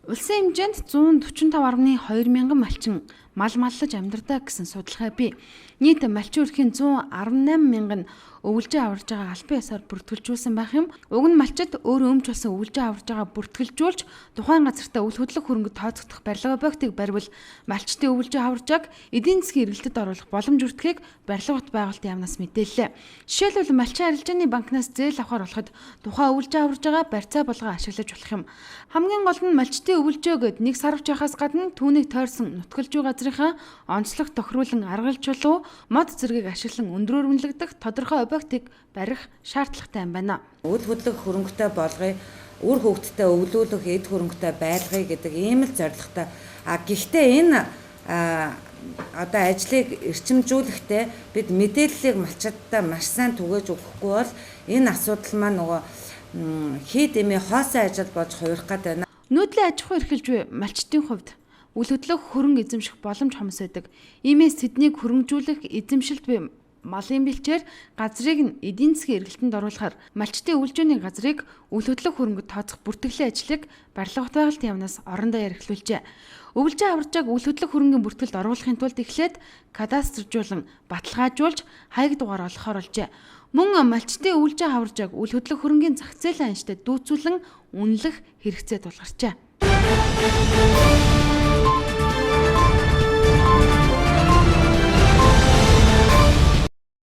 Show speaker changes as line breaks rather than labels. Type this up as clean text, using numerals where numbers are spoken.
Улсын хэмжээнд 145.2 мянган малчин мал маллаж амьдардаг гэсэн судалгаа бий. Нийт малчин өрхийн 118 мянган өвөлжөө аварж байгаа албан ёсоор бүртгэлжүүлсэн байх юм. Уг нь малчид өөрөө өмч болсон өвөлжөө аварж байгаа бүртгэлжүүлж тухайн газартаа үл хөдлөх хөрөнгөд тооцогдох барилга объектыг барьвал малчдын өвөлжөө аваржааг эдийн засгийн эргэлтэд оруулах боломж өртөхийг барилга бот байгуулалтын яамнаас мэдээллээ. Жишээлбэл малчин арилжааны банкнаас зээл авахар болоход тухайн өвөлжөө аварж байгаа барьцаа болгоо ашиглаж болох юм. Хамгийн гол нь малчдын өвөлжөөг нэг сарвч яхаас гадна түүнийг тойрсон нутгалжуу газрынхаа онцлог тохируулан аргалж чулуу мод зэргийг ашиглан өндрөөр үнэлэгдэх тодорхой объектыг барих шаардлагатай юм байна.
Үл хөдлөх хөрөнгөтэй болгоё, үр хөвгттэй өвлүүлэх эд хөрөнгөтэй байлгая гэдэг ийм л зорилготой. Гэхдээ энэ одоо ажлыг эрчимжүүлэхдээ бид мэдээллийг малчдаа маш сайн түгээж өгөхгүй бол энэ асуудал маань нөгөө хий дэмий хоосон ажил болж хувирах гэдэг байна.
Нүүдлийн аж ахуй эрхэлж буй малчдын хувьд үл хөдлөх хөрөнгө эзэмших боломж хомс байдаг. Иймээс тэднийг хөрөнгөжүүлэх эзэмшилт буй малын бэлчээр газрыг нь эдийн засгийн эргэлтэнд оруулахаар малчдын өвөлжөөний газрыг үл хөдлөх хөрөнгөд тооцох бүртгэлийн ажлыг барилга бот байгуулалтын яамнаас орон даяар эхлүүлжээ. Өвөлжөө аваржааг үл хөдлөх хөрөнгөний бүртгэлд оруулахын тулд эхлээд кадастржуулан баталгаажуулж хаяг дугаар олгохоор болжээ. Мөн малчдын өвөлжөө аваржааг үл хөдлөх хөрөнгөний зах зээлийн анчтад дүүцүүлэн үнэлэх хэрэгцээ тулгарчээ.